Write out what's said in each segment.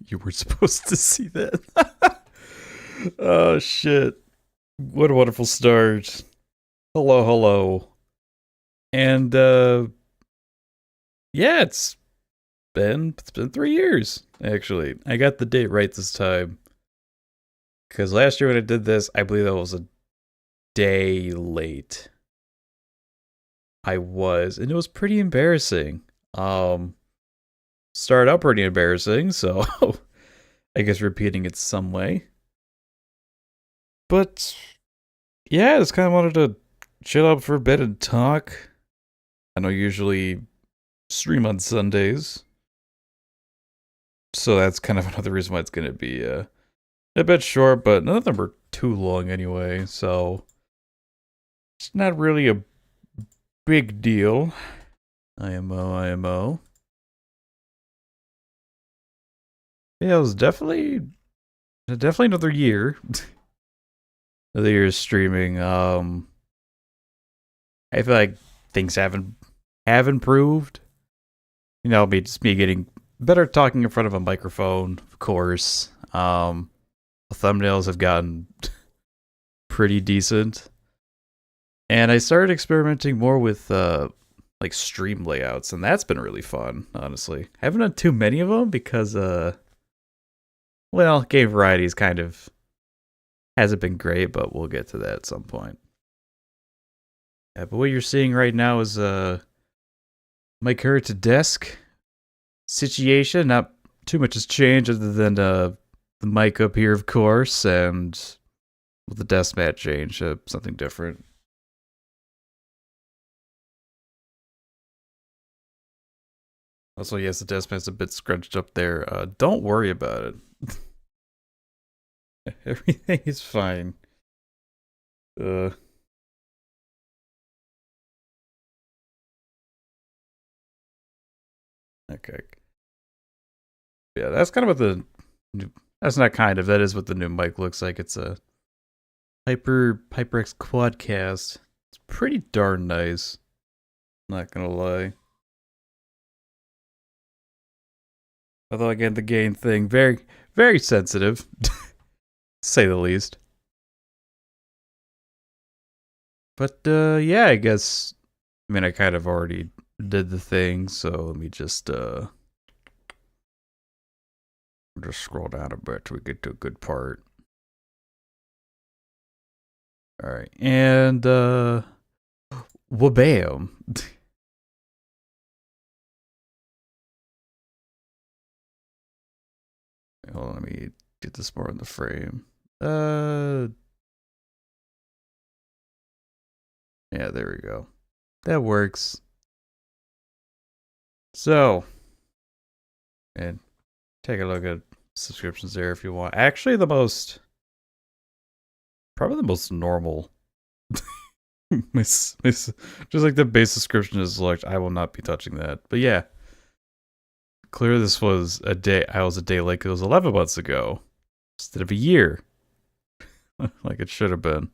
You were supposed to see that. Oh shit. What a wonderful start. Hello, hello. And yeah, it's been 3 years, actually. I got the date right this time. Cause last year when I did this, I believe that was a day late. And it was pretty embarrassing. Um Started out pretty embarrassing, so I guess repeating it some way. But yeah, I just kind of wanted to chill out for a bit and talk. I know usually stream on Sundays, so that's kind of another reason why it's going to be a bit short, but none of them are too long anyway, so it's not really a big deal. IMO. Yeah, it was definitely another year. Another year of streaming. I feel like things have improved. You know, me getting better at talking in front of a microphone, of course. The thumbnails have gotten pretty decent. And I started experimenting more with like stream layouts, and that's been really fun, honestly. I haven't done too many of them because well, game variety is kind of hasn't been great, but we'll get to that at some point. Yeah, but what you're seeing right now is my current desk situation. Not too much has changed other than the mic up here, of course, and with the desk mat change, something different. Also, yes, the desk mat's a bit scrunched up there. Don't worry about it. Everything is fine. Uh, okay. Yeah, that's kind of what the new, that's not kind of, that is what the new mic looks like. It's a HyperX Quadcast. It's pretty darn nice. Not gonna lie. Although again, the gain thing, very sensitive, to say the least. But yeah, I guess. I mean, I kind of already did the thing, so let me just scroll down a bit till we get to a good part. All right, and wabam. Hold on, let me get this more in the frame. Yeah, there we go. That works. So, and take a look at subscriptions there if you want. Actually, probably the most normal. Just like the base subscription is select, I will not be touching that. But yeah, clear this was a day. I was a day late. It was 11 months ago instead of a year, like it should have been.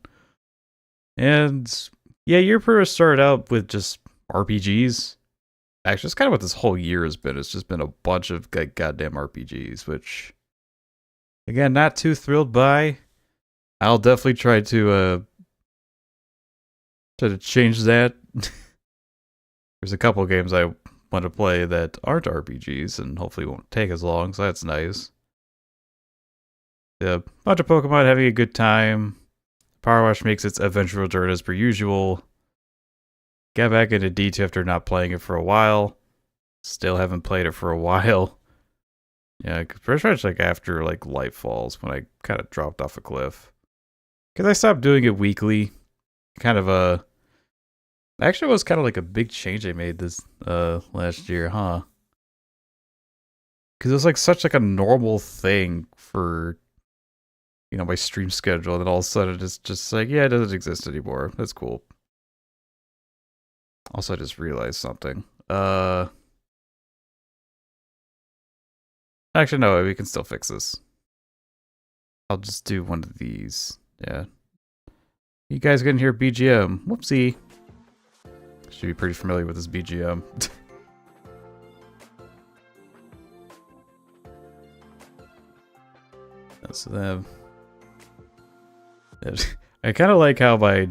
And yeah, year pretty much started out with just RPGs. Actually, it's kind of what this whole year has been. It's just been a bunch of goddamn RPGs, which, again, not too thrilled by. I'll definitely try to change that. There's a couple of games I want to play that aren't RPGs, and hopefully won't take as long, so that's nice. A bunch of Pokemon having a good time. Power Wash makes its eventual return as per usual. Got back into D2 after not playing it for a while. Still haven't played it for a while. Yeah, pretty much like after like Light Falls when I kind of dropped off a cliff. Because I stopped doing it weekly. Kind of actually, it was kind of like a big change I made this last year, huh? Because it was like such like a normal thing for, you know, my stream schedule, and then all of a sudden it's just like, yeah, it doesn't exist anymore. That's cool. Also, I just realized something. Actually, no, we can still fix this. I'll just do one of these. Yeah. You guys can hear BGM. Whoopsie. Should be pretty familiar with this BGM. So I kind of like how my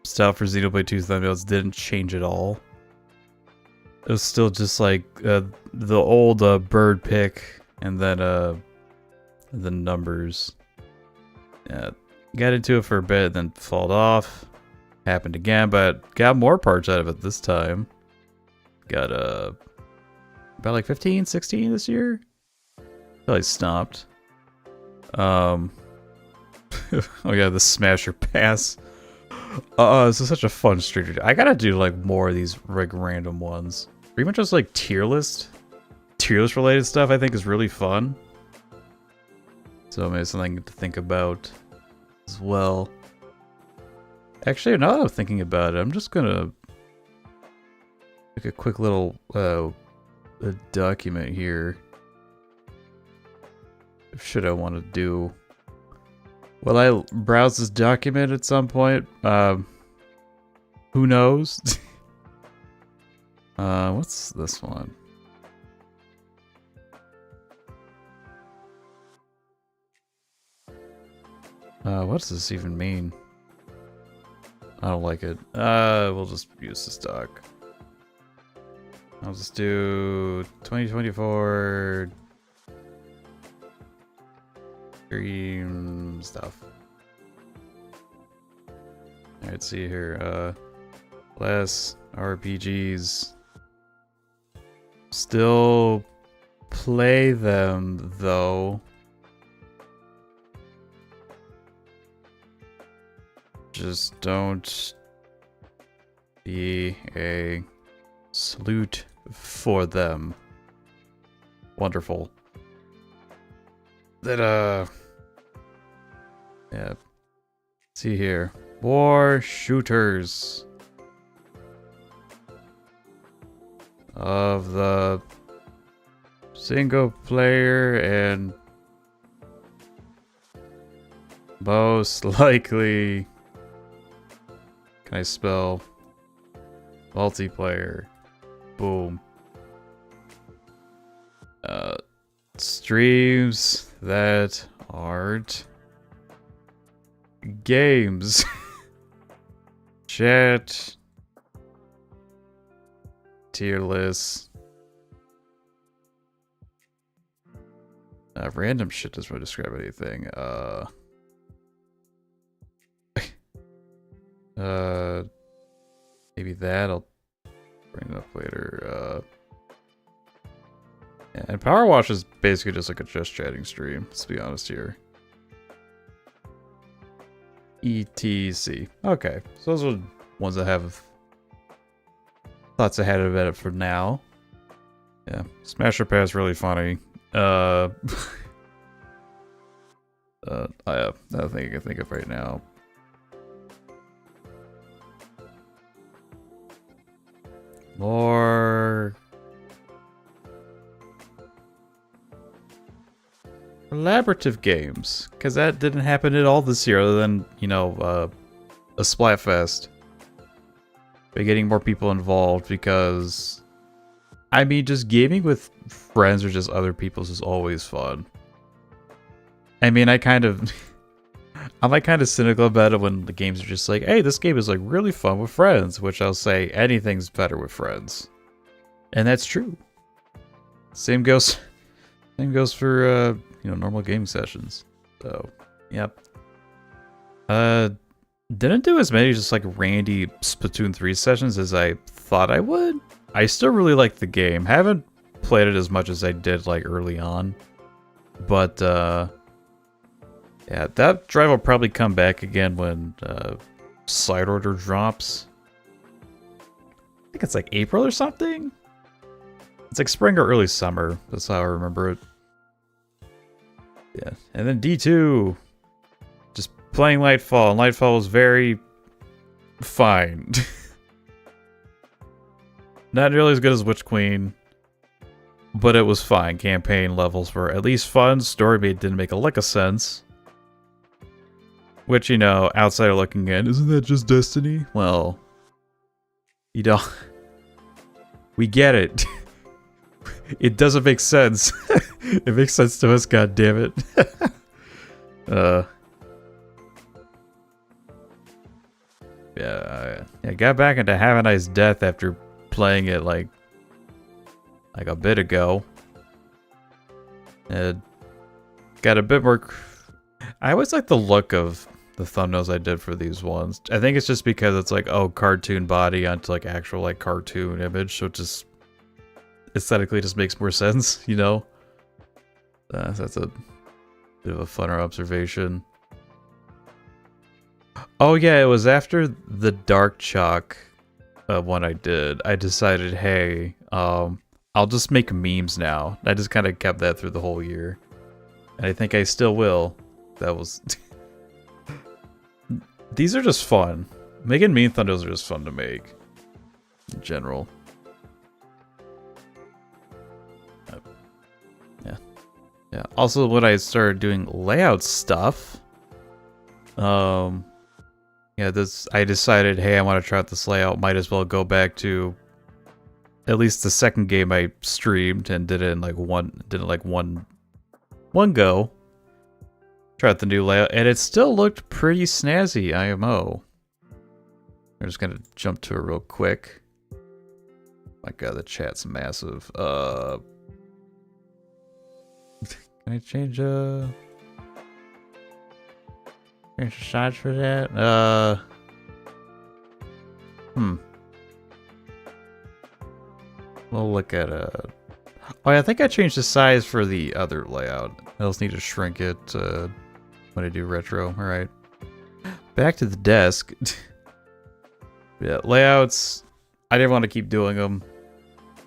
style for Xenoblade 2 thumbnails didn't change at all. It was still just like the old bird pick and then the numbers. Yeah, got into it for a bit, then falled off. Happened again, but got more parts out of it this time. Got about like 15, 16 this year. Until I stopped. Oh yeah, the Smasher Pass. This is such a fun stream to do. I gotta do like more of these like random ones. Or even just like tier list related stuff I think is really fun. So maybe something to think about as well. Actually, now that I'm thinking about it, I'm just gonna make a quick little a document here. Should I want to do? Will I browse this document at some point? Who knows? What's this one? What does this even mean? I don't like it. We'll just use this doc. I'll just do 2024 dream stuff. Alright, see here. Less RPGs. Still play them though. Just don't be a salute for them. Wonderful. That yeah. See here. More shooters of the single player and most likely, can I spell multiplayer? Boom. Streams that aren't games. Chat. Tier list. Random shit doesn't really describe anything. Maybe that. I'll bring it up later. Yeah, and Power Wash is basically just like a just chatting stream, let's be honest here. ETC. Okay, so those are ones I have thoughts ahead of it for now. Yeah, Smasher Pass really funny. I have nothing I can think of right now. More collaborative games, because that didn't happen at all this year, other than, you know, a Splatfest. By getting more people involved, because I mean, just gaming with friends or just other people's is always fun. I mean, I'm like kind of cynical about it when the games are just like, hey, this game is like really fun with friends, which I'll say anything's better with friends. And that's true. Same goes for you know, normal game sessions. So, yep. Didn't do as many just like Randy Splatoon 3 sessions as I thought I would. I still really like the game. Haven't played it as much as I did like early on. But yeah, that drive will probably come back again when Side Order drops. I think it's like April or something. It's like spring or early summer. That's how I remember it. Yeah, and then D2. Just playing Lightfall. And Lightfall was very fine. Not nearly as good as Witch Queen, but it was fine. Campaign levels were at least fun. Story didn't make a lick of sense. Which, you know, outsider looking in, isn't that just Destiny? Well, you don't. We get it. It doesn't make sense. It makes sense to us, goddammit. Yeah, I got back into Have a Nice Death after playing it like a bit ago. It got a bit more. I always like the look of the thumbnails I did for these ones. I think it's just because it's like, oh, cartoon body onto like actual like cartoon image, so it just aesthetically just makes more sense, you know? That's a bit of a funner observation. Oh yeah, it was after the Dark Chalk one I did. I decided, hey, I'll just make memes now. I just kind of kept that through the whole year. And I think I still will. That was... These are just fun. Making meme thumbnails are just fun to make. In general. Yeah. Also, when I started doing layout stuff... Yeah, I decided, hey, I want to try out this layout. Might as well go back to at least the second game I streamed and did it in like one go. Try out the new layout, and it still looked pretty snazzy, IMO. I'm just gonna jump to it real quick. My god, the chat's massive. Can I change the size for that? We'll look at oh yeah, I think I changed the size for the other layout. I just need to shrink it when I do retro. Alright. Back to the desk. Yeah, layouts. I didn't want to keep doing them.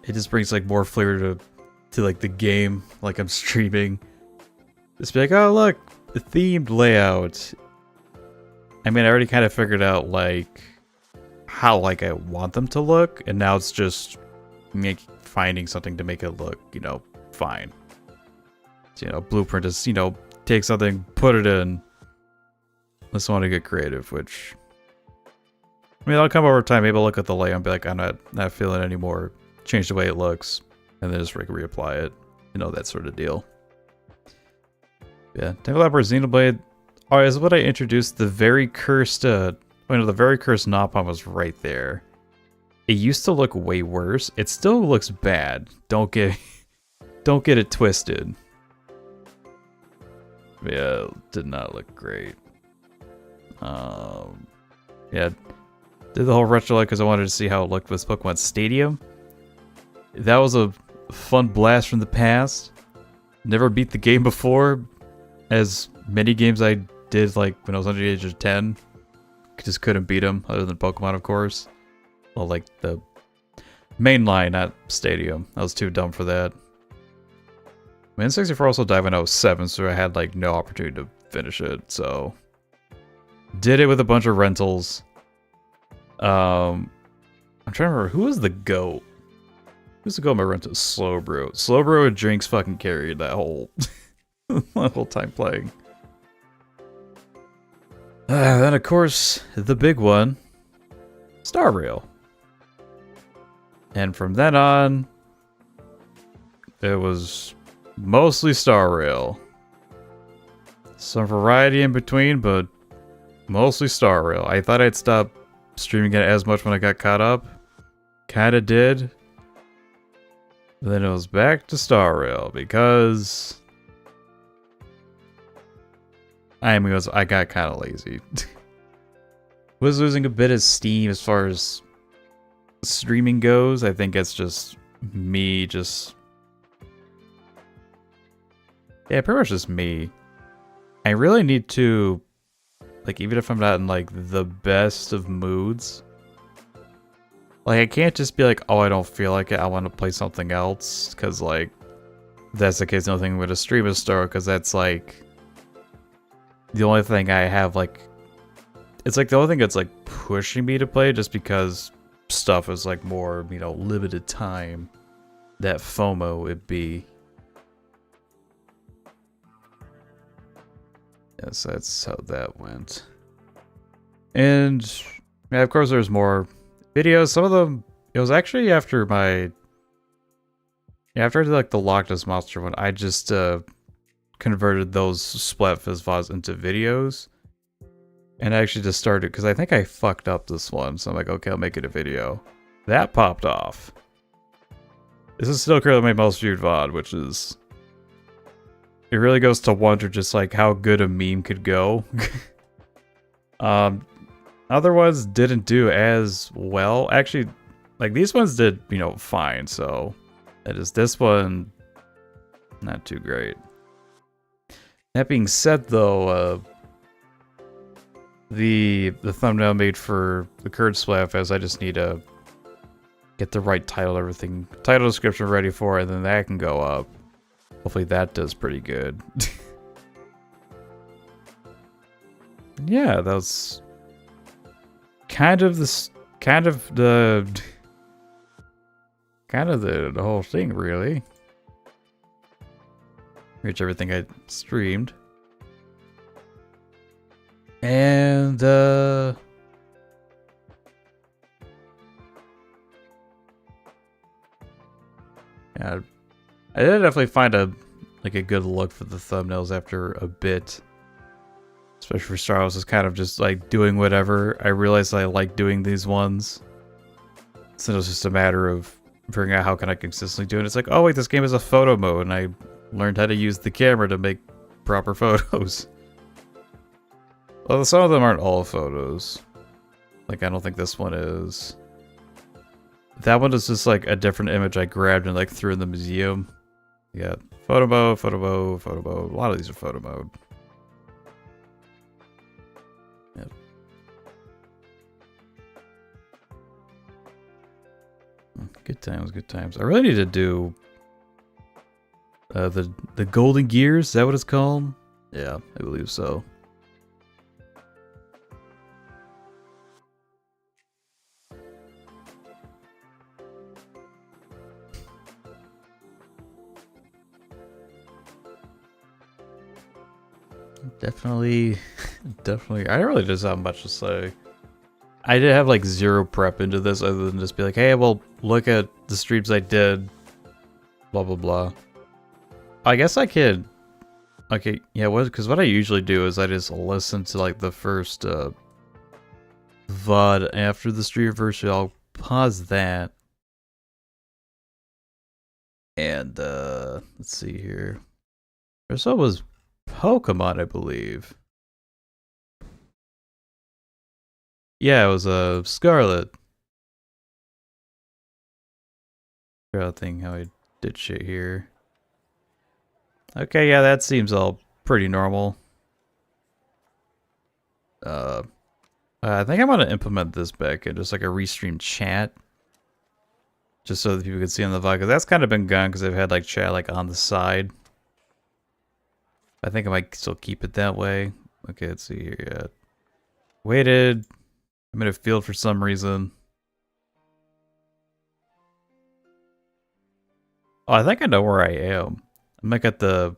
It just brings like more flavor to like the game, like I'm streaming. Just be like, oh look, the themed layout. I mean, I already kind of figured out like how like I want them to look, and now it's just finding something to make it look, you know, fine. So, you know, blueprint is, you know, take something, put it in. Let's want to get creative, which I mean, I'll come over time, maybe I'll look at the layout and be like, I'm not feeling it anymore. Change the way it looks, and then just reapply it. You know, that sort of deal. Yeah, Tangle Lapper Xenoblade. Oh, is what I introduced. The very cursed, the very cursed Napalm was right there. It used to look way worse. It still looks bad. Don't get it twisted. Yeah, it did not look great. Yeah, did the whole retro because I wanted to see how it looked with Pokemon Stadium. That was a fun blast from the past. Never beat the game before. As many games I did like when I was under the age of 10. Just couldn't beat them, other than Pokemon, of course. Well, like the main line, not Stadium. I was too dumb for that. My N64 also died when I was 7, so I had like no opportunity to finish it, so... Did it with a bunch of rentals. I'm trying to remember, who was the GOAT? Who's the GOAT in my rental? Slowbro. Slowbro and Jinx fucking carried that whole... my whole time playing. Then, of course, the big one, Star Rail. And from then on, it was mostly Star Rail. Some variety in between, but mostly Star Rail. I thought I'd stop streaming it as much when I got caught up. Kinda did. Then it was back to Star Rail because... I got kind of lazy. Was losing a bit of steam as far as streaming goes. I think it's just me yeah, pretty much just me. I really need to, like, even if I'm not in like the best of moods, like I can't just be like, oh, I don't feel like it, I want to play something else, because like that's the case. The only thing with a stream is Star, because that's like the only thing I have, like, it's like the only thing that's like pushing me to play, just because stuff is like more, you know, limited time. That FOMO would be. Yes, that's how that went. And yeah, of course there's more videos. Some of them, it was actually after my, after I did like the Loch Ness Monster one, I just kind converted those Splatfest VODs into videos. And I actually just started, because I think I fucked up this one. So I'm like, okay, I'll make it a video. That popped off. This is still currently my most viewed VOD, which is... It really goes to wonder just like how good a meme could go. Other ones didn't do as well. Actually, like these ones did, you know, fine. So it is this one, not too great. That being said, though, the thumbnail made for the current Splatfest, I just need to get the right title, everything, title description ready for it, and then that can go up. Hopefully that does pretty good. Yeah, that was kind of the whole thing, really. Reach everything I streamed. And yeah, I did definitely find a good look for the thumbnails after a bit. Especially for Star Wars, is kind of just like doing whatever. I realized I like doing these ones. So it was just a matter of figuring out how can I consistently do it. It's like, oh wait, this game has a photo mode, and I learned how to use the camera to make proper photos. Well, some of them aren't all photos. Like, I don't think this one is. That one is just like a different image I grabbed and like threw in the museum. Yeah, photo mode, photo mode, photo mode. A lot of these are photo mode. Yep. Good times, good times. I really need to do the Golden Gears. Is that what it's called? Yeah, I believe so. Definitely. I don't really just have much to say. I did have like zero prep into this other than just be like, hey, well, look at the streams I did. Blah, blah, blah. I guess I could. Okay, yeah, because what I usually do is I just listen to like the first VOD after the Streamiversary. I'll pause that. And let's see here. First one was Pokemon, I believe. Yeah, it was a Scarlet. Scarlet thing, how I did shit here. Okay, yeah, that seems all pretty normal. I think I'm gonna implement this back in just like a restream chat. Just so that people can see on the VOD, because that's kind of been gone because I've had like chat like on the side. I think I might still keep it that way. Okay, let's see here. Yeah. Waited. I'm in a field for some reason. Oh, I think I know where I am. I'm like at the...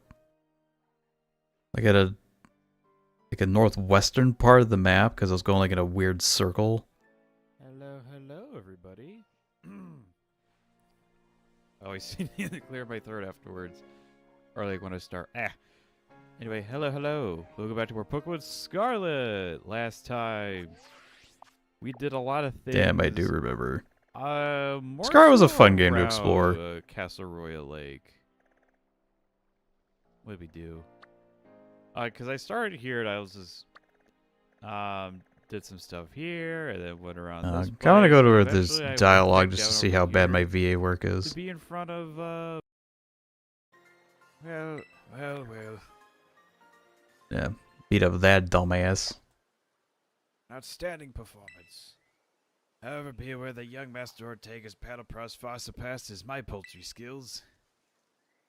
like at a... like a northwestern part of the map, because I was going like in a weird circle. Hello, everybody. Oh, I see need to clear my throat afterwards. Or like when I start. Anyway, hello. Welcome back to more Pokemon Scarlet. Last time, we did a lot of things. Damn, I do remember. Scarlet was a fun game to explore. Castle Royal Lake. What did we do? Because I started here and I was just, did some stuff here and then went around this place. I want to go to where there's dialogue just to see how bad my VA work is. To be in front of, well. Yeah, beat up that dumbass. Outstanding performance. However, be aware that young Master Ortega's paddle prowess far surpasses my poultry skills.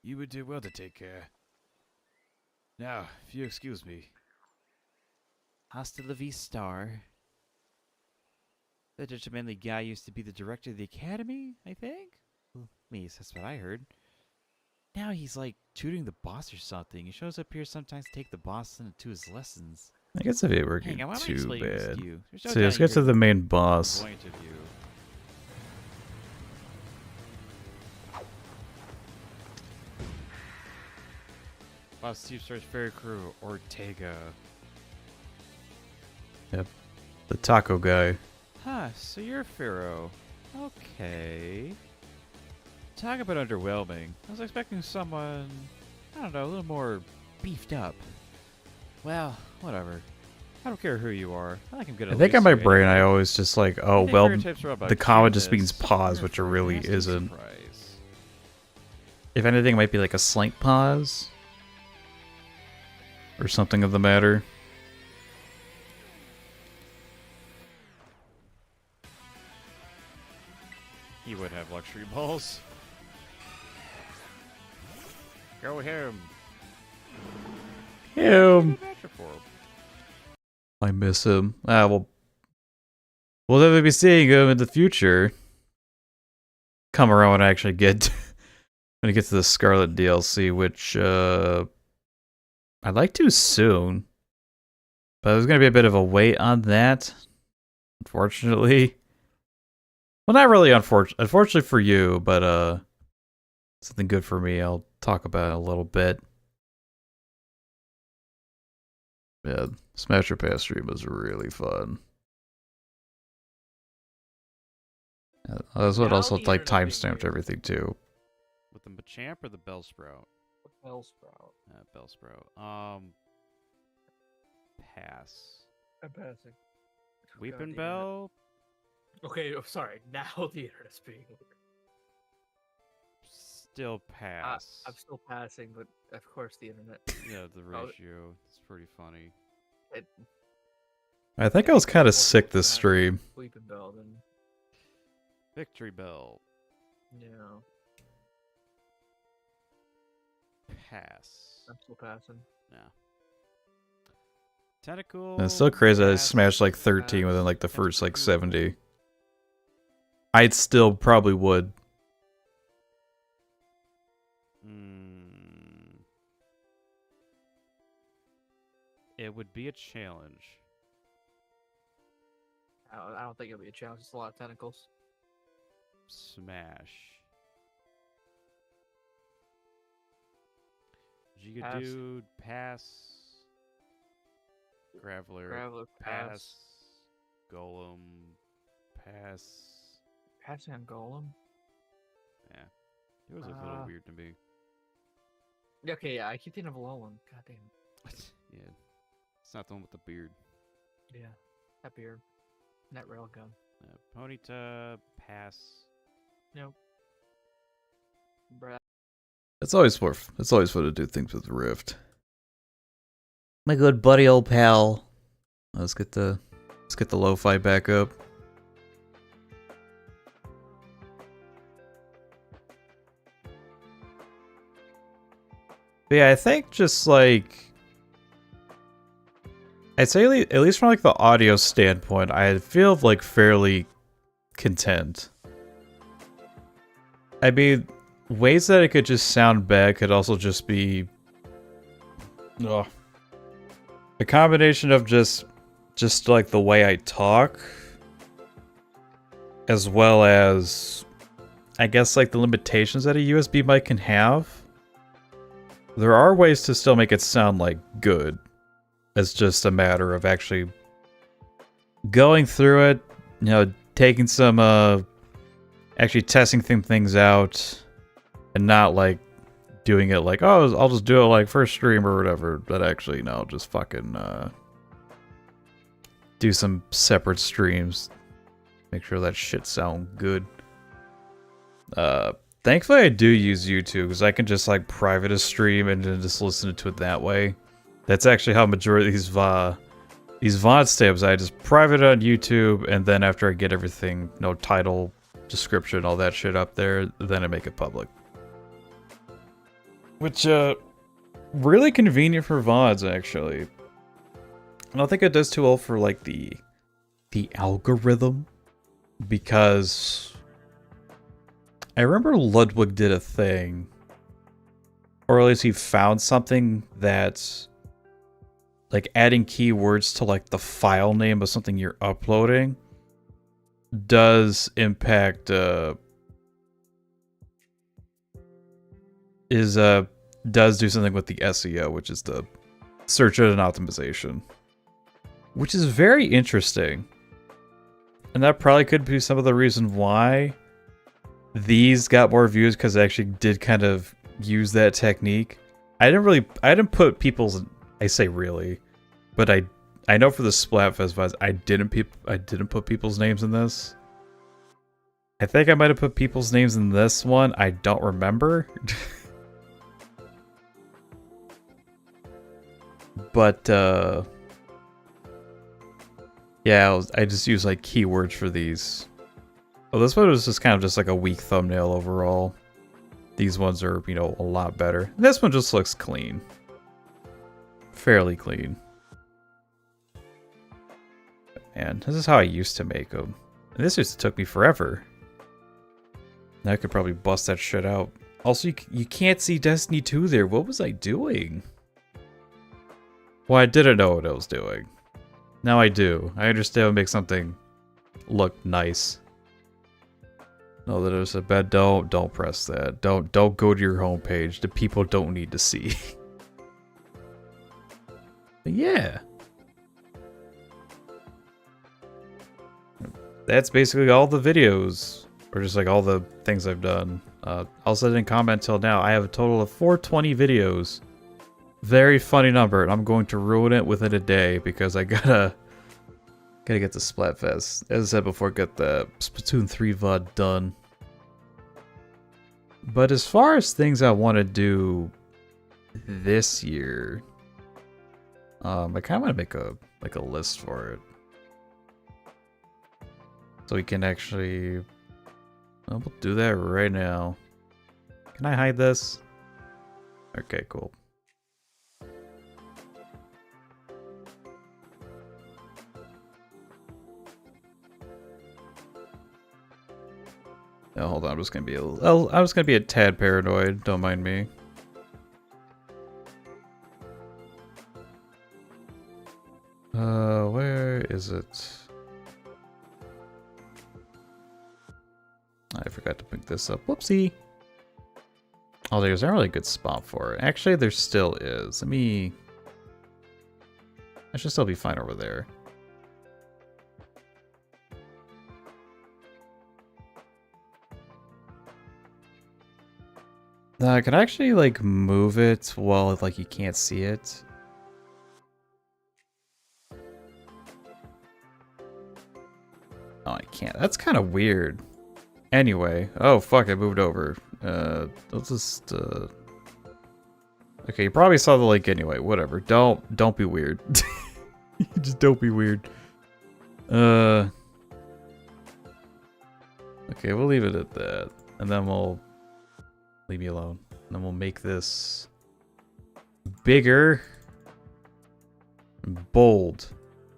You would do well to take care. Now, if you excuse me. Hasta la vista, star. That gentlemanly guy used to be the director of the academy, I think? Well, at least that's what I heard. Now he's like tutoring the boss or something. He shows up here sometimes to take the boss into his lessons. I guess if it working too bad. So let's get to the main boss. Steve Star's ferry crew, Ortega. Yep. The taco guy. Huh, so you're Firo. Okay. Talk about underwhelming. I was expecting someone, I don't know, a little more beefed up. Well, whatever. I don't care who you are. I can get I think in my brain I always just like, oh, well, the comma just means pause, which it really isn't. If anything, it might be like a slight pause. Or something of the matter. He would have luxury balls. Go him. Him. I miss him. Well, we'll definitely be seeing him in the future. Come around when I actually get when I get to the Scarlet DLC, which I'd like to soon. But there's gonna be a bit of a wait on that. Unfortunately. Well, not really unfortunately for you, but something good for me. I'll talk about it a little bit. Yeah, Smash Your Pass stream was really fun. That's what also like timestamped everything too. With the Machamp or the Bellsprout? Bellsprout. Bellsprout. Pass. I'm passing. Weeping Bell? Okay, sorry. Now the internet's being weird. Still pass. I'm still passing, but of course the internet. Yeah, the ratio. It's pretty funny. I think I was kind of sick this stream. Weeping Bell, then. Victory Bell. Yeah. Pass. I'm still passing. Yeah. Tentacle. And it's so crazy I smashed like 13 within like the first like 70. I still probably would. It would be a challenge. I don't think it'll be a challenge. It's a lot of tentacles. Smash. Giga Dude, pass. Graveler, pass. Golem, pass. Passing on Golem? Yeah. It was a little weird to me. Okay, yeah, I keep thinking of Alolan. God damn. Yeah. It's not the one with the beard. Yeah, that beard. That railgun. Ponyta, pass. Nope. Bruh. It's always fun to do things with Rift. My good buddy, old pal. Let's get the lo-fi back up. But yeah, I think just like I'd say at least from like the audio standpoint, I feel like fairly content. I mean, ways that it could just sound bad could also just be a combination of just like the way I talk, as well as I guess like the limitations that a USB mic can have. There are ways to still make it sound like good. It's just a matter of actually going through it, you know, taking some actually testing things out, and not like doing it like, oh, I'll just do it like first stream or whatever, but actually no, just fucking do some separate streams, make sure that shit sound good. Thankfully I do use YouTube because I can just like private a stream and then just listen to it that way. That's actually how majority of these VOD stabs, I just private it on YouTube, and then after I get everything, no title, description, all that shit up there, then I make it public. Which, really convenient for VODs, actually. I don't think it does too well for, like, the algorithm, because I remember Ludwig did a thing, or at least he found something that, like, adding keywords to, like, the file name of something you're uploading does impact, does do something with the SEO, which is the search engine optimization, which is very interesting. And that probably could be some of the reason why these got more views, because they actually did kind of use that technique. I didn't put people's, I say really, but I know for the Splatfest vibes, I didn't put people's names in this. I think I might have put people's names in this one. I don't remember. But yeah, I just use like keywords for these. Oh, this one was just kind of just like a weak thumbnail overall. These ones are, you know, a lot better. This one just looks clean. Fairly clean. Man, this is how I used to make them. And this just took me forever. Now I could probably bust that shit out. Also, you can't see Destiny 2 there. What was I doing? Well, I didn't know what I was doing. Now I do. I understand how to make something look nice. No, that is a bad. Don't press that. Don't go to your homepage. The people don't need to see. But yeah. That's basically all the videos. Or just like all the things I've done. Also didn't comment till now. I have a total of 420 videos. Very funny number, and I'm going to ruin it within a day because I gotta get the Splatfest. As I said before, get the Splatoon 3 VOD done. But as far as things I want to do this year, I kind of want to make a list for it, so we can actually. We'll do that right now. Can I hide this? Okay, cool. Oh, hold on, I'm just gonna be a tad paranoid. Don't mind me. Where is it? I forgot to pick this up. Whoopsie. Oh, there's not really a good spot for it. Actually, there still is. I should still be fine over there. I can actually like move it while like you can't see it. Oh, I can't. That's kind of weird. Anyway, oh fuck, I moved over. Let's just okay, you probably saw the link anyway. Whatever. Don't be weird. Just don't be weird. Okay, we'll leave it at that, and then we'll leave me alone. And then we'll make this bigger and bold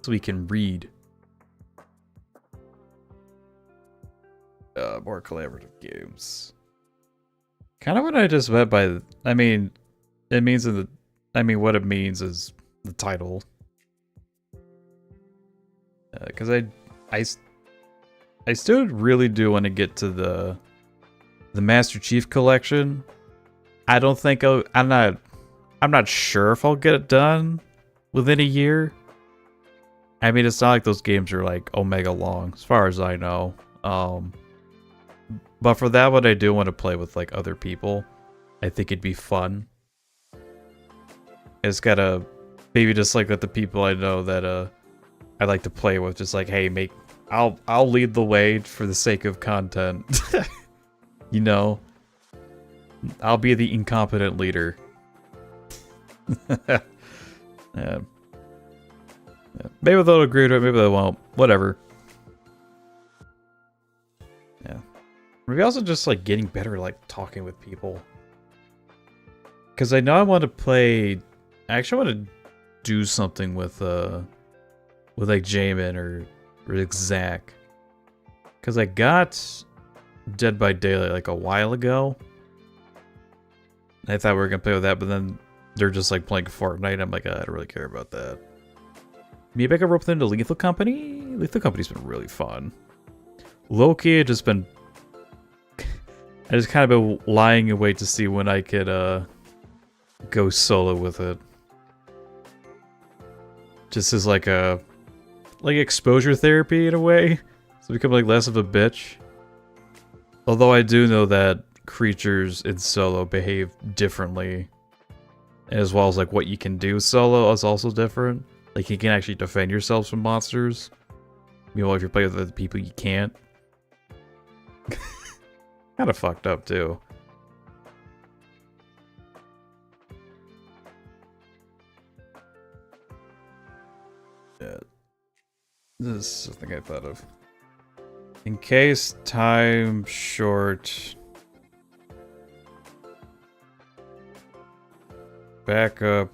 so we can read. More collaborative games. Kind of what I just meant by, I mean, it means what it means is the title. Because I still really do want to get to the Master Chief Collection. I don't think I'm not sure if I'll get it done within a year. I mean, it's not like those games are like omega long, as far as I know. But for that one, I do want to play with like other people. I think it'd be fun. It's gotta maybe just like let the people I know that I like to play with just like, hey, I'll lead the way for the sake of content. You know, I'll be the incompetent leader. Yeah. Maybe they'll agree to it, maybe they won't. Whatever. Yeah. Maybe also just like getting better at like talking with people. Because I know I want to play. I actually want to do something with like Jamin or like Zach. Because I got Dead by Daylight like a while ago. I thought we were gonna play with that, but then they're just like playing Fortnite. I'm like, I don't really care about that. Maybe I could rope them into Lethal Company. Lethal Company's been really fun. Loki, I just kind of been lying in wait to see when I could go solo with it. Just as like a exposure therapy in a way. So become like less of a bitch. Although I do know that creatures in solo behave differently. As well as like what you can do solo is also different. Like you can actually defend yourselves from monsters. Meanwhile, if you're playing with other people, you can't. Kind of fucked up too. Yeah. This is something I thought of. In case time short. Backup.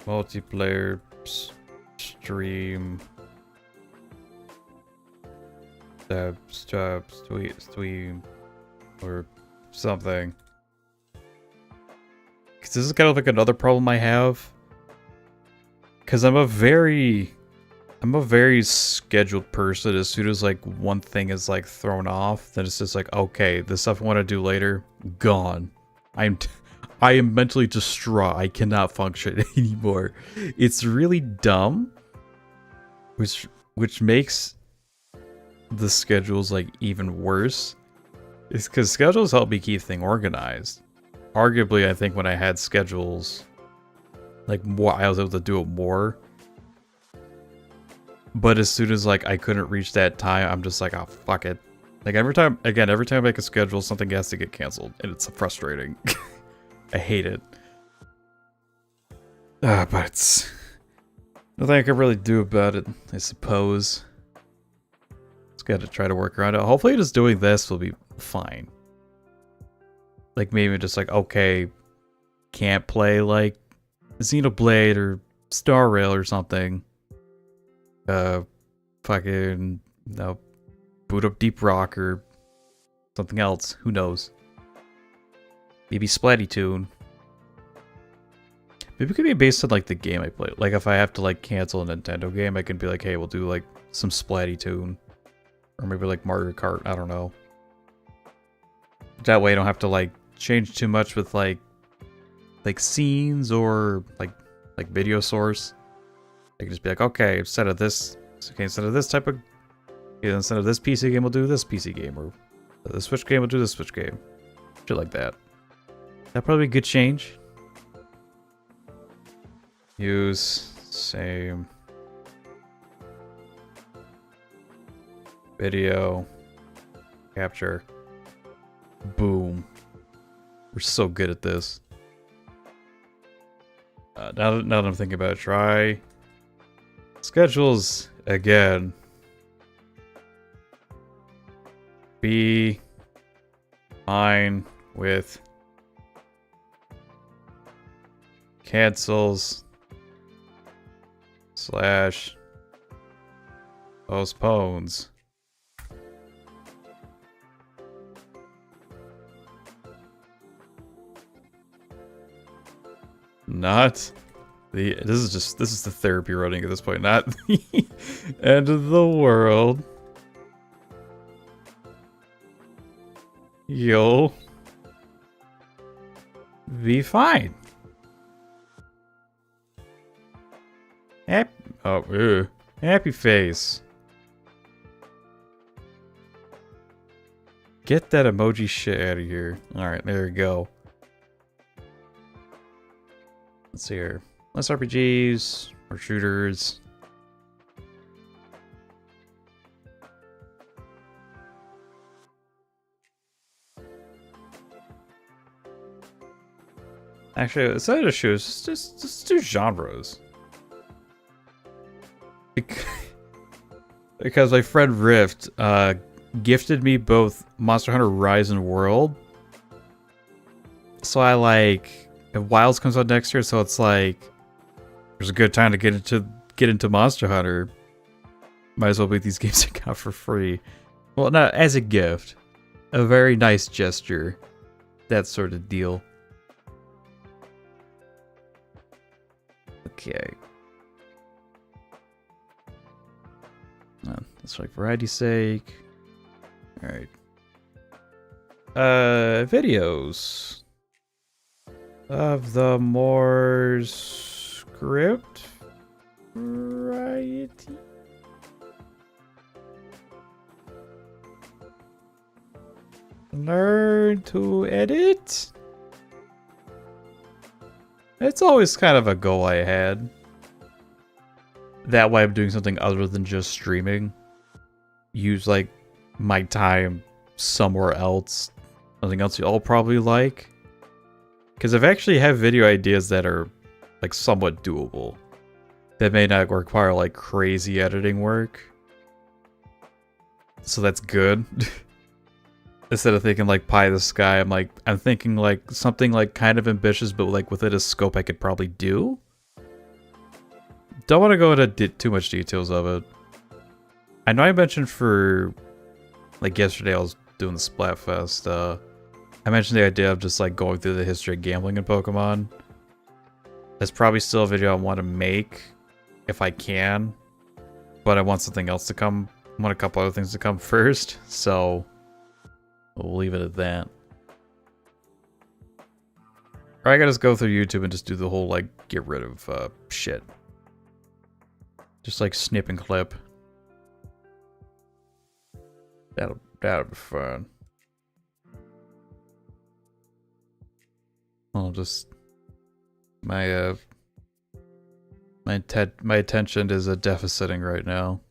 Multiplayer stream. Stream. Or something. Because this is kind of like another problem I have. Because I'm a very scheduled person. As soon as like one thing is like thrown off, then it's just like, okay, the stuff I want to do later, gone. I am mentally distraught. I cannot function anymore. It's really dumb, which makes the schedules like even worse. It's because schedules help me keep things organized. Arguably, I think when I had schedules, like more, I was able to do it more. But as soon as like I couldn't reach that time, I'm just like, oh fuck it. Like every time I make a schedule, something has to get canceled, and it's frustrating. I hate it. But it's nothing I can really do about it, I suppose. Just gotta try to work around it. Hopefully just doing this will be fine. Like maybe just like, okay, can't play like Xenoblade or Star Rail or something. Fucking, no, boot up Deep Rock or something else. Who knows? Maybe Splatty-Toon. Maybe it could be based on like the game I play. Like if I have to like cancel a Nintendo game, I can be like, hey, we'll do like some Splatty-Toon. Or maybe like Mario Kart, I don't know. That way I don't have to like change too much with like scenes or like video source. I can just be like, okay, instead of this type of, instead of this PC game, we'll do this PC game, or the Switch game, we'll do this Switch game. Shit like that. That'd probably be a good change. Use same video capture. Boom. We're so good at this. Now that I'm thinking about it, try schedules again. Be fine with cancels / postpones. Not the this is the therapy running at this point, not the end of the world. You'll be fine. Happy face. Get that emoji shit out of here. Alright, there we go. Let's see here. Less RPGs, more shooters. Actually, instead of shooters, just do genres. Because my friend Rift gifted me both Monster Hunter Rise and World. So I like... If Wilds comes out next year, so it's like there's a good time to get into Monster Hunter. Might as well make these games I got for free. Well, not as a gift. A very nice gesture. That sort of deal. Okay. That's like variety's sake. Alright. Videos. of the more script variety. Learn to edit. It's always kind of a goal I had. That way I'm doing something other than just streaming. Use like my time somewhere else. Something else you all probably like. Because I've actually have video ideas that are like somewhat doable. That may not require like crazy editing work. So that's good. Instead of thinking like pie in the sky, I'm thinking like something like kind of ambitious, but like within a scope I could probably do. Don't want to go into too much details of it. I know I mentioned for like yesterday I was doing the Splatfest. I mentioned the idea of just like going through the history of gambling in Pokemon. That's probably still a video I want to make if I can, but I want something else to come. I want a couple other things to come first, so we'll leave it at that. Or I gotta just go through YouTube and just do the whole like get rid of shit. Just like snip and clip. That'll be fun. I'll just my attention is deficiting right now.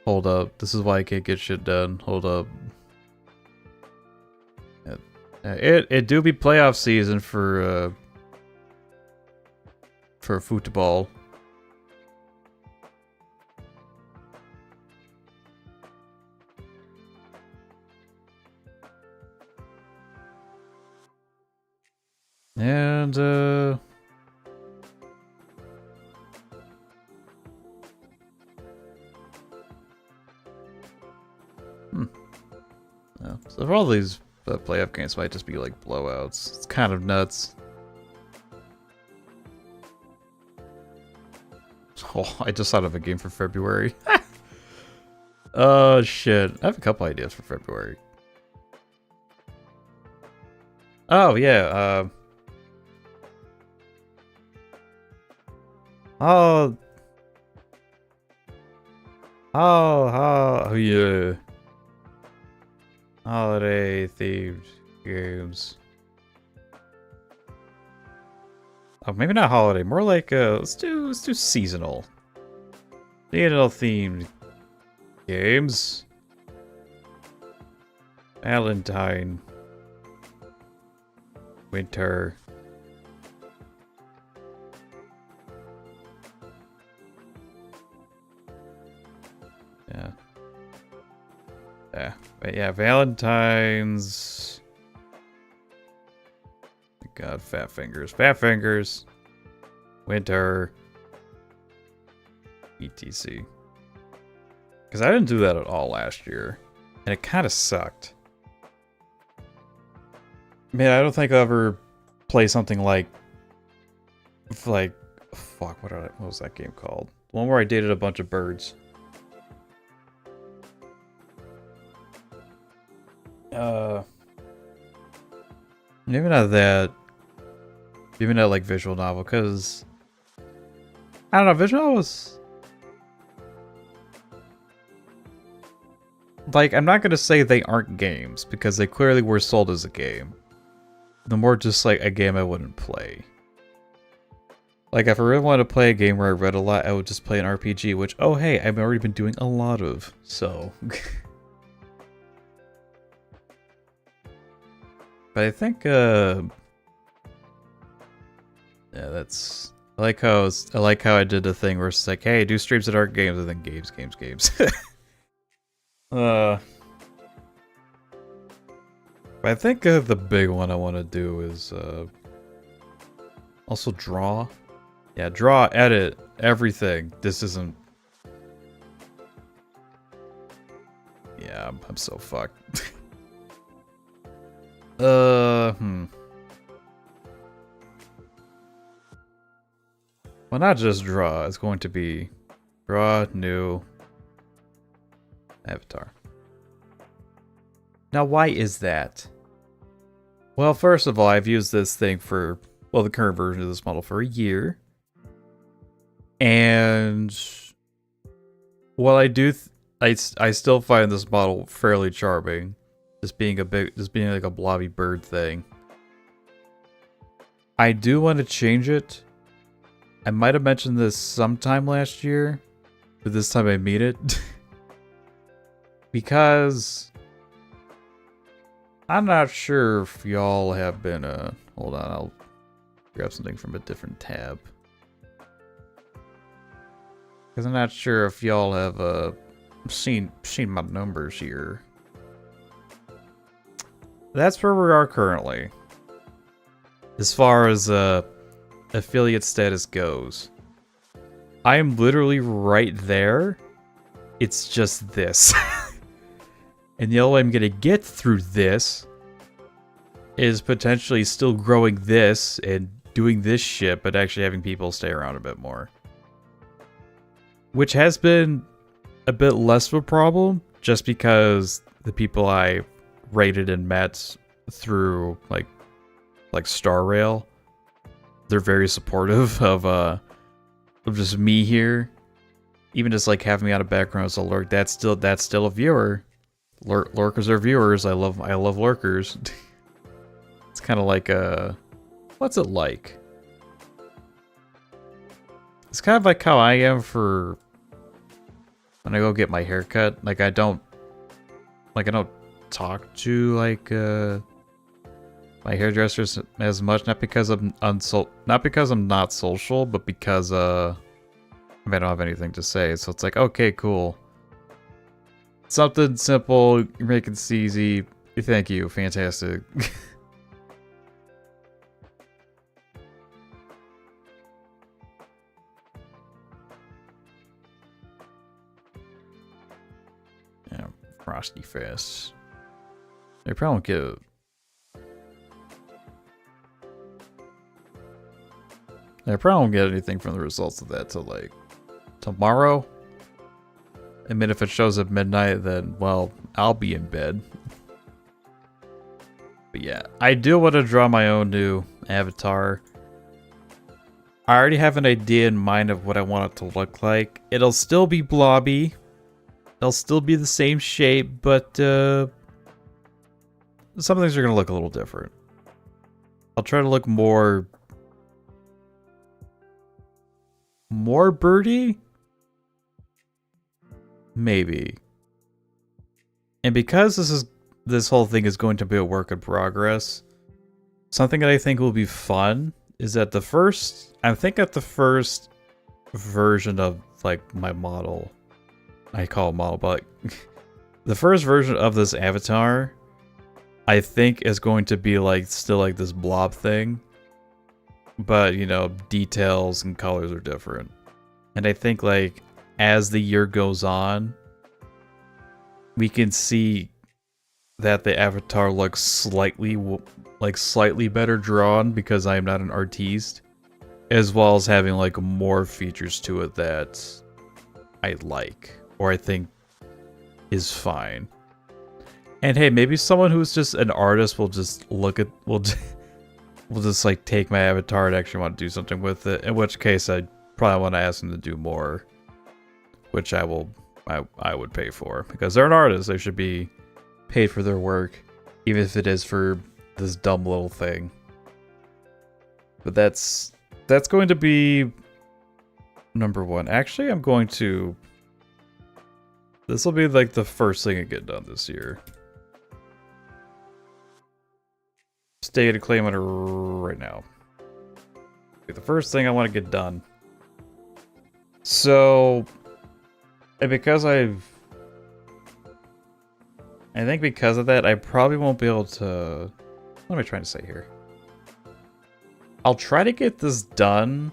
Hold up, this is why I can't get shit done. Hold up. It do be playoff season for football. And yeah. So for all these playoff games might just be like blowouts. It's kind of nuts. Oh, I just thought of a game for February. Oh shit. I have a couple ideas for February. Oh yeah, oh yeah. Holiday themed games. Oh, maybe not holiday. More like let's do seasonal. Seasonal themed games. Valentine. Winter. Yeah. Yeah. But yeah, Valentine's. God, fat fingers. Fat fingers. Winter. ETC. Because I didn't do that at all last year. And it kind of sucked. Man, I don't think I'll ever play something like fuck, what was that game called? The one where I dated a bunch of birds. Maybe not that. Maybe not like visual novel, because I don't know, visual novels. Like, I'm not gonna say they aren't games, because they clearly were sold as a game. The more just like a game I wouldn't play. Like, if I really wanted to play a game where I read a lot, I would just play an RPG, which, oh hey, I've already been doing a lot of, so. But I think, yeah, that's. I like how I did the thing where it's like, hey, do streams that aren't games, and then games. But I think the big one I want to do is also draw. Yeah, draw, edit, everything. This isn't. Yeah, I'm so fucked. Well, not just draw. It's going to be draw, new, avatar. Now, why is that? Well, first of all, I've used this thing for, well, the current version of this model for a year. And while I do, I still find this model fairly charming. Just being like a blobby bird thing. I do want to change it. I might have mentioned this sometime last year, but this time I mean it. Because I'm not sure if y'all have been, hold on, I'll grab something from a different tab. Because I'm not sure if y'all have, seen my numbers here. That's where we are currently. As far as, affiliate status goes. I am literally right there. It's just this. And the only way I'm gonna get through this is potentially still growing this and doing this shit, but actually having people stay around a bit more. Which has been a bit less of a problem, just because the people I rated and met through like Star Rail, they're very supportive of just me here. Even just like having me out of background as a lurk, that's still a viewer. Lurkers are viewers. I love lurkers. It's kind of like what's it like? It's kind of like how I am for when I go get my hair cut. Like I don't talk to like my hairdressers as much, not because I'm not social, but because I don't have anything to say. So it's like, okay, cool. Something simple, you're making this easy. Thank you, fantastic. Yeah, Frosty Fest. They probably won't get it. I probably won't get anything from the results of that till like tomorrow. I mean, if it shows at midnight, then, well, I'll be in bed. But yeah, I do want to draw my own new avatar. I already have an idea in mind of what I want it to look like. It'll still be blobby. It'll still be the same shape, but some things are going to look a little different. I'll try to look more birdie? Maybe. And because this whole thing is going to be a work in progress, something that I think will be fun is that the first version of like my model, I call it model, but the first version of this avatar, I think is going to be like still like this blob thing, but you know, details and colors are different. And I think like as the year goes on, we can see that the avatar looks slightly better drawn because I am not an artiste, as well as having like more features to it that I like or I think is fine. And hey, maybe someone who's just an artist will just will just like take my avatar and actually want to do something with it, in which case I probably want to ask them to do more, which I would pay for, because they're an artist. They should be paid for their work, even if it is for this dumb little thing. But that's going to be number one. Actually, this will be like the first thing I get done this year. Stay to claim it right now. The first thing I want to get done. So, and because I think because of that, I probably won't be able to... What am I trying to say here? I'll try to get this done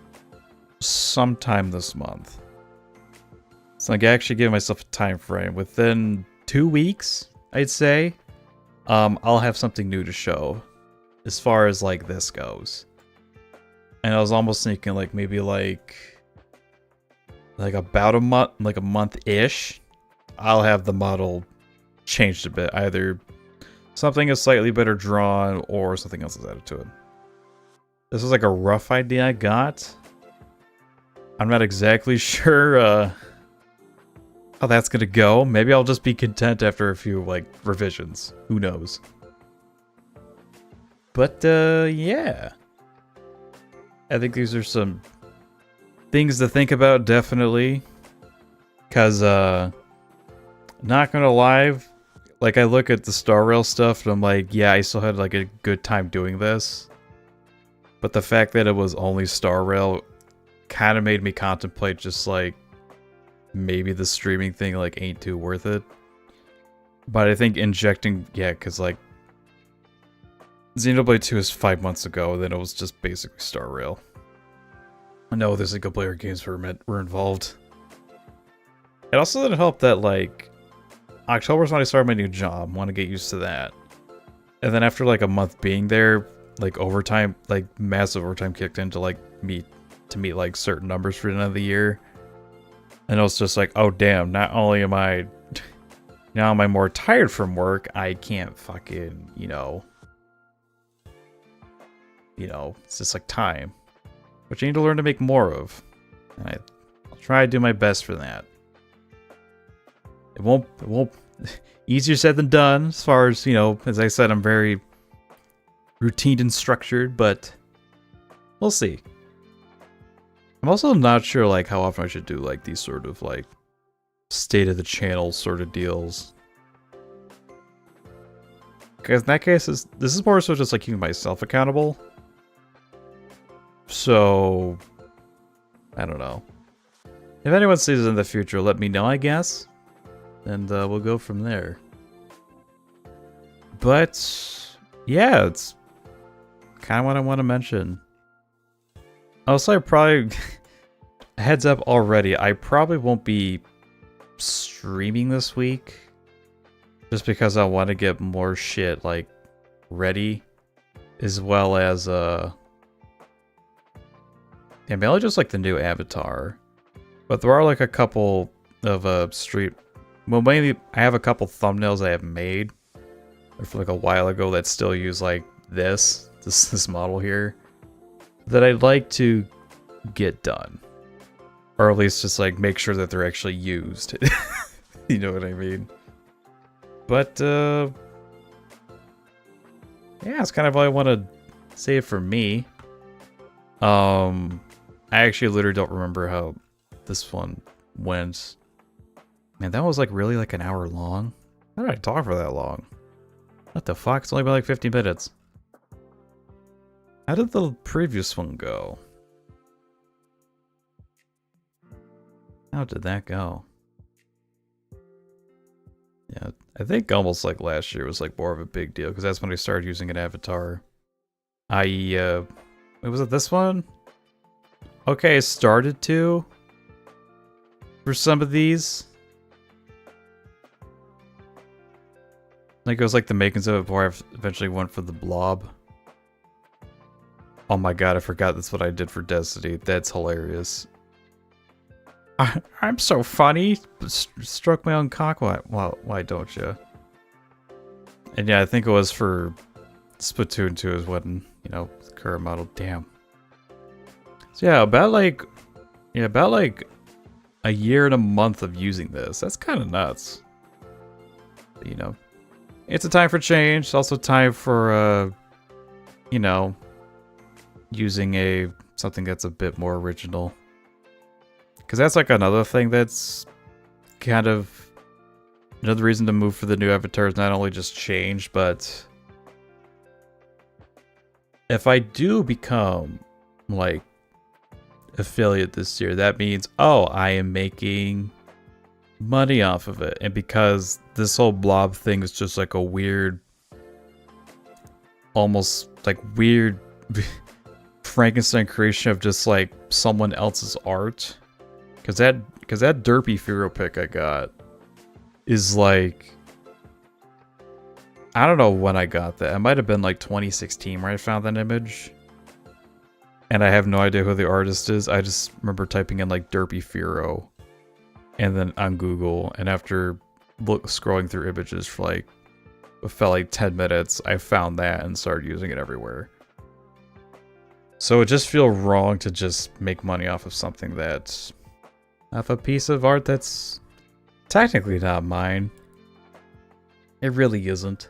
sometime this month. So I actually give myself a time frame. Within 2 weeks, I'd say, I'll have something new to show as far as like this goes. And I was almost thinking like maybe like about a month, like a month-ish, I'll have the model changed a bit. Either something is slightly better drawn or something else is added to it. This is like a rough idea I got. I'm not exactly sure how that's gonna go. Maybe I'll just be content after a few like revisions. Who knows? But yeah. I think these are some things to think about, definitely. Cause not gonna lie, like I look at the Star Rail stuff and I'm like, yeah, I still had like a good time doing this. But the fact that it was only Star Rail kind of made me contemplate just like maybe the streaming thing like ain't too worth it. But I think injecting, yeah, because like Xenoblade 2 is 5 months ago, then it was just basically Star Rail. No, the single player games were involved. It also didn't help that like October's when I started my new job. Want to get used to that. And then after like a month being there, like overtime, like massive overtime kicked in to like meet like certain numbers for the end of the year. And it was just like, oh damn, not only am I more tired from work, I can't fucking, you know, it's just like time, which I need to learn to make more of. And I'll try to do my best for that. It won't easier said than done as far as, you know, as I said, I'm very routine and structured, but we'll see. I'm also not sure like how often I should do like these sort of like state of the channel sort of deals. Because in that case, this is more so just like keeping myself accountable. So, I don't know. If anyone sees it in the future, let me know, I guess. And we'll go from there. But, yeah, it's kind of what I want to mention. Also, I probably... heads up already, I probably won't be streaming this week. Just because I want to get more shit, like, ready. As well as, yeah, mainly just, like, the new avatar. But there are, like, a couple of, well, mainly, I have a couple thumbnails I have made. From, like, a while ago that still use, like, this model here. That I'd like to get done. Or at least just, like, make sure that they're actually used. You know what I mean? But, yeah, it's kind of all I want to say for me. I actually literally don't remember how this one went. Man, that was, like, really, like, an hour long? How did I talk for that long? What the fuck? It's only been, like, 15 minutes. How did the previous one go? How did that go? Yeah, I think almost like last year was like more of a big deal because that's when I started using an avatar. Wait, was it this one? Okay, I started to for some of these. Like it was like the makings of it before I eventually went for the blob. Oh my god, I forgot that's what I did for Destiny. That's hilarious. I'm so funny. Struck my own cock. Why don't you? And yeah, I think it was for Splatoon 2 is when, you know, the current model. Damn. So yeah, about like a year and a month of using this. That's kind of nuts. But, you know, it's a time for change. It's also time for, you know, using something that's a bit more original. Because that's like another thing that's kind of another reason to move for the new avatars, not only just change, but if I do become like affiliate this year, that means, oh, I am making money off of it. And because this whole blob thing is just like a weird, almost like weird Frankenstein creation of just like someone else's art. Cause that derpy Firo pic I got is like, I don't know when I got that. It might have been like 2016 where I found that image. And I have no idea who the artist is. I just remember typing in like derpy Firo and then on Google, and after scrolling through images for like it felt like 10 minutes, I found that and started using it everywhere. So it just feels wrong to just make money off of something that's off a piece of art that's technically not mine. It really isn't.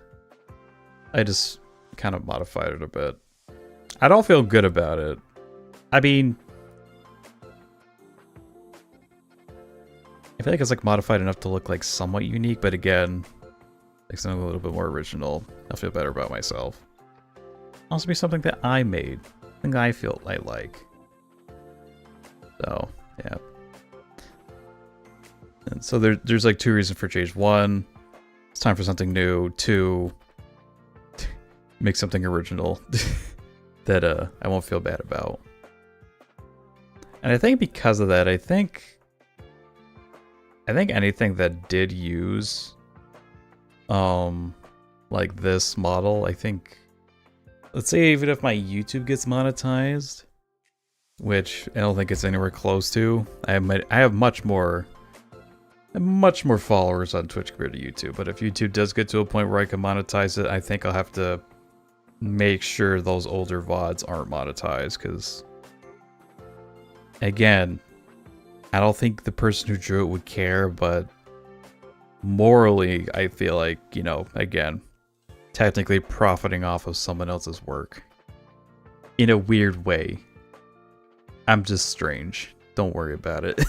I just kind of modified it a bit. I don't feel good about it. I mean, I feel like it's like modified enough to look like somewhat unique, but again, like something a little bit more original. I'll feel better about myself. Also be something that I made. Something I feel I like. So, yeah. And so there's like 2 reasons for change. 1, it's time for something new. 2, make something original that I won't feel bad about. And I think because of that, I think anything that did use like this model, I think, let's say even if my YouTube gets monetized, which I don't think it's anywhere close to, I have much more followers on Twitch compared to YouTube. But if YouTube does get to a point where I can monetize it, I think I'll have to make sure those older VODs aren't monetized, because again, I don't think the person who drew it would care, but morally, I feel like, you know, again, technically profiting off of someone else's work in a weird way. I'm just strange. Don't worry about it.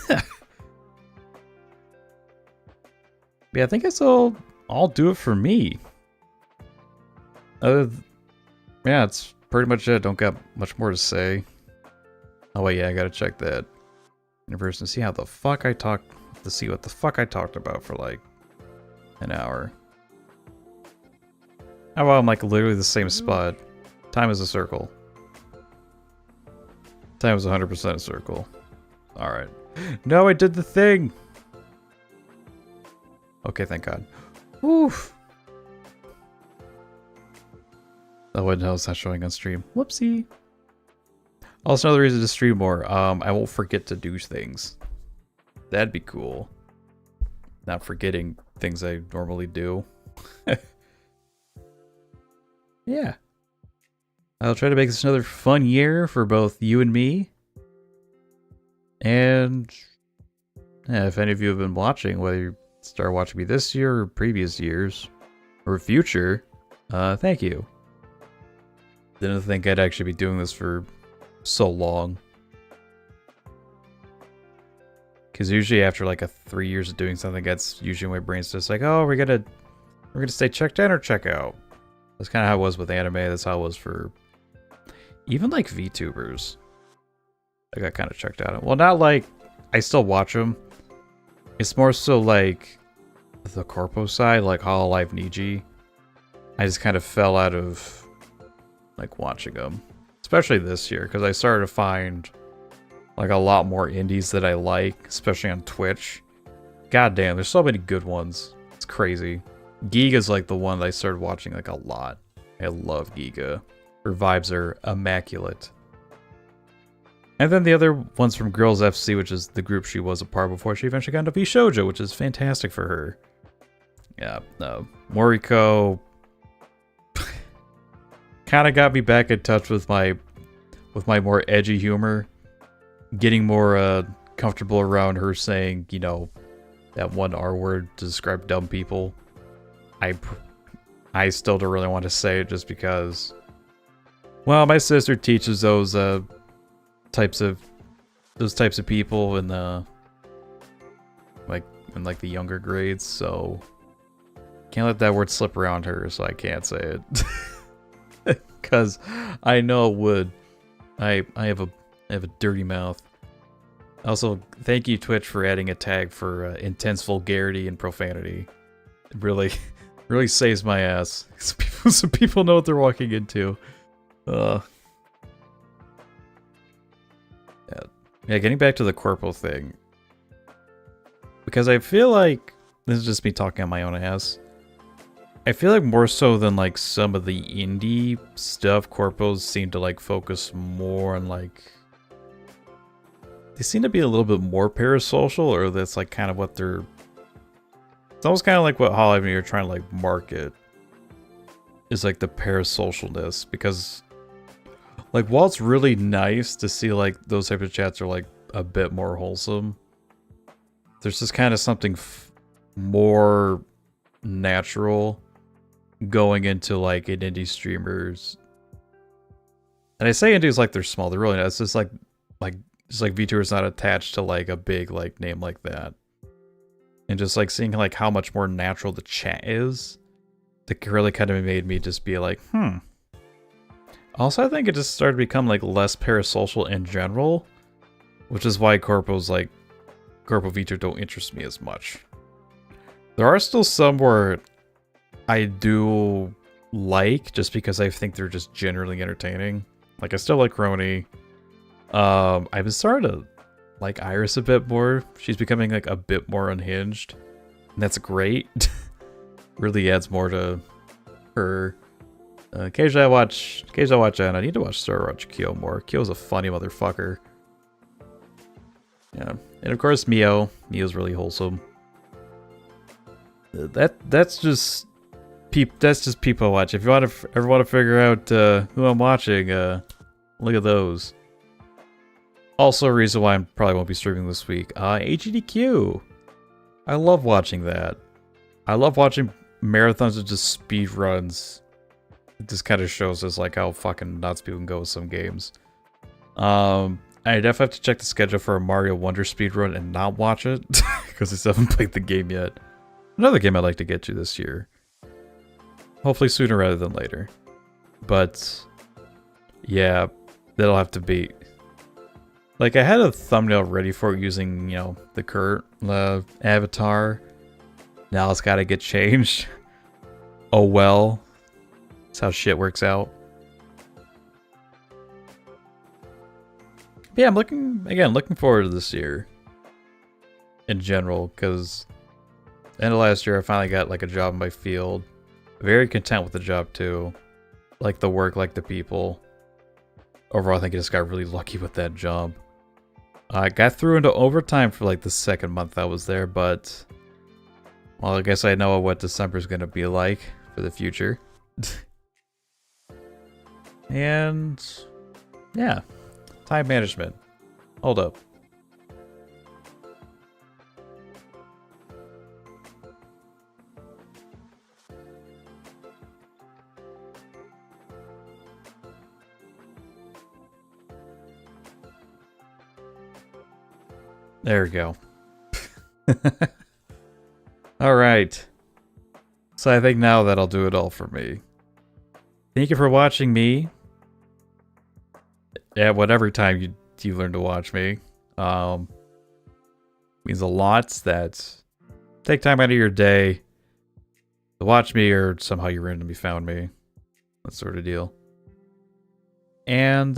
Yeah, I think that's all. I'll do it for me. Yeah, it's pretty much it. Don't got much more to say. Oh wait, yeah, I gotta check that universe and see how the fuck I talked. To see what the fuck I talked about for like an hour. Oh well, I'm like literally the same spot. Time is a circle. Time is 100% a circle. All right. No, I did the thing. Okay, thank God. Oof. Oh, wait, no, it's not showing on stream. Whoopsie. Also, another reason to stream more. I won't forget to do things. That'd be cool. Not forgetting things I normally do. Yeah. I'll try to make this another fun year for both you and me. And yeah, if any of you have been watching, whether you start watching me this year or previous years or future, thank you. Didn't think I'd actually be doing this for so long. Because usually after like 3 years of doing something, that's usually my brain's just like, oh, we're gonna stay checked in or check out. That's kind of how it was with anime. That's how it was for even like VTubers. I got kind of checked out. Well, not like I still watch them. It's more so like the corpo side, like Hololive Niji. I just kind of fell out of like watching them, especially this year, because I started to find like a lot more indies that I like, especially on Twitch. God damn, there's so many good ones. It's crazy. Giga's like the one that I started watching like a lot. I love Giga. Her vibes are immaculate. And then the other one's from Girls FC, which is the group she was a part before she eventually got into V-Shoujo, which is fantastic for her. Yeah, Moriko kind of got me back in touch with my more edgy humor. Getting more comfortable around her saying, you know, that one R word to describe dumb people. I still don't really want to say it just because, well, my sister teaches those types of people in the like the younger grades, so can't let that word slip around her, so I can't say it. Cause I know it would. I have a dirty mouth. Also, thank you Twitch for adding a tag for intense vulgarity and profanity. It really saves my ass. So people know what they're walking into. Yeah, getting back to the corporal thing. Because I feel like, this is just me talking on my own ass. I feel like more so than like some of the indie stuff, corpos seem to like focus more on like, they seem to be a little bit more parasocial, or that's like kind of what they're, it's almost kind of like what Hollywood are trying to like market. is like the parasocialness, because like while it's really nice to see like those types of chats are like a bit more wholesome, there's just kind of something more natural going into like an indie streamers. And I say indies like they're small, they're really not. It's just like VTuber is not attached to like a big like name like that. And just like seeing like how much more natural the chat is, that really kind of made me just be like, Also, I think it just started to become like less parasocial in general, which is why Corpo VTuber don't interest me as much. There are still some where I do like, just because I think they're just generally entertaining. Like I still like Roni. I've been starting to like Iris a bit more. She's becoming like a bit more unhinged, and that's great. Really adds more to her. Occasionally I watch Anna. I need to watch Kyo more. Kyo's a funny motherfucker. Yeah, and of course Mio. Mio's really wholesome. That's just people I watch. If you ever want to figure out who I'm watching, look at those. Also, a reason why I probably won't be streaming this week. AGDQ. I love watching that. I love watching marathons of just speed runs. It just kind of shows us like how fucking nuts people can go with some games. I definitely have to check the schedule for a Mario Wonder speedrun and not watch it, because I still haven't played the game yet. Another game I'd like to get to this year. Hopefully sooner rather than later. But yeah, that'll have to be... Like, I had a thumbnail ready for it using, you know, the current avatar. Now it's gotta get changed. Oh well. That's how shit works out. But yeah, I'm looking forward to this year. In general, because end of last year I finally got like a job in my field. Very content with the job too. Like the work, like the people. Overall, I think I just got really lucky with that job. I got through into overtime for like the second month I was there, but... Well, I guess I know what December's gonna be like for the future. And... yeah. Time management. Hold up. There we go. Alright. So I think now that'll do it all for me. Thank you for watching me. At whatever time you learn to watch me. Means a lot that take time out of your day to watch me, or somehow you randomly found me. That sort of deal. And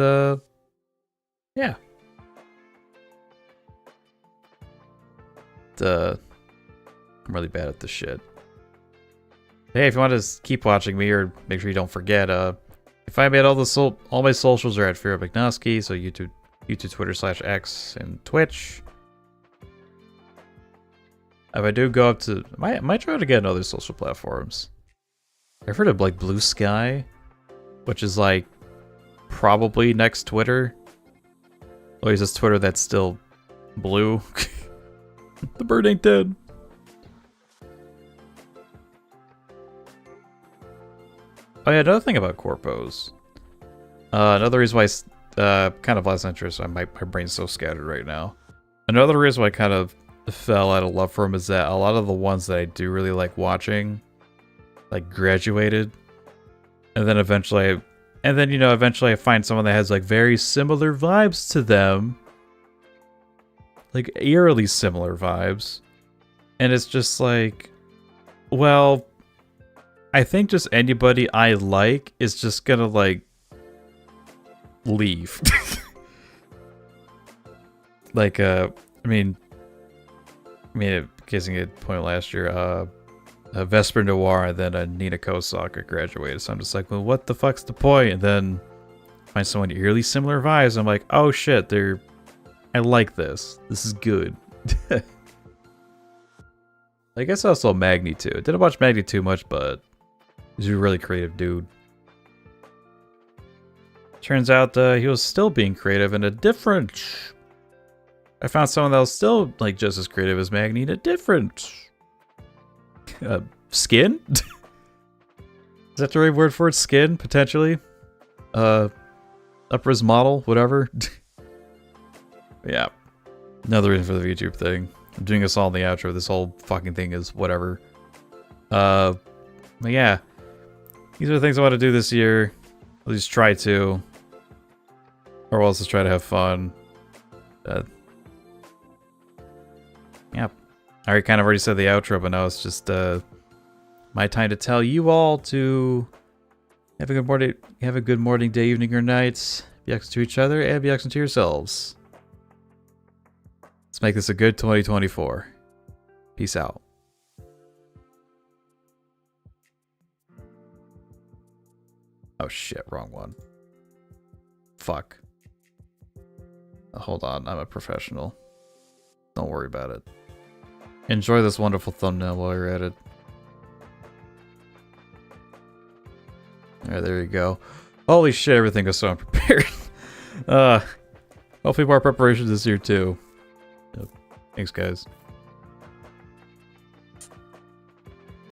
yeah. I'm really bad at this shit. Hey, if you want to keep watching me, or make sure you don't forget, you find me at all my socials are at Firo McNosky, so YouTube, Twitter /X, and Twitch. If I do go up to, I might try to get on other social platforms. I've heard of like Blue Sky, which is like probably next Twitter. Or is this Twitter that's still blue? The bird ain't dead. Oh yeah, another thing about corpos. Another reason why kind of less interest. My brain's so scattered right now. Another reason why I kind of fell out of love for them is that a lot of the ones that I do really like watching, like graduated, and then eventually I find someone that has like very similar vibes to them. Like eerily similar vibes. And it's just like, well, I think just anybody I like is just gonna like leave. Like I mean kissing at point last year, Vesper Noir and then Nina Kosaka graduated. So I'm just like, well, what the fuck's the point? And then find someone eerily similar vibes. I'm like, oh shit, I like this. This is good. I guess also Magni too. Didn't watch Magni too much, but He's a really creative dude. Turns out he was still being creative in a different... I found someone that was still like just as creative as Magni in a different... skin? Is that the right word for it? Skin, potentially? Upper model, whatever. Yeah. Another reason for the YouTube thing. I'm doing this all in the outro. This whole fucking thing is whatever. But yeah. These are the things I want to do this year. At least try to. Or else just try to have fun. Yeah. I kind of already said the outro, but now it's just my time to tell you all to have a good morning, day, evening, or night. Be excellent to each other and be excellent to yourselves. Let's make this a good 2024. Peace out. Oh shit, wrong one. Fuck. Hold on, I'm a professional. Don't worry about it. Enjoy this wonderful thumbnail while you're at it. Alright, there you go. Holy shit, everything was so unprepared. Hopefully more preparations this year too. Thanks, guys.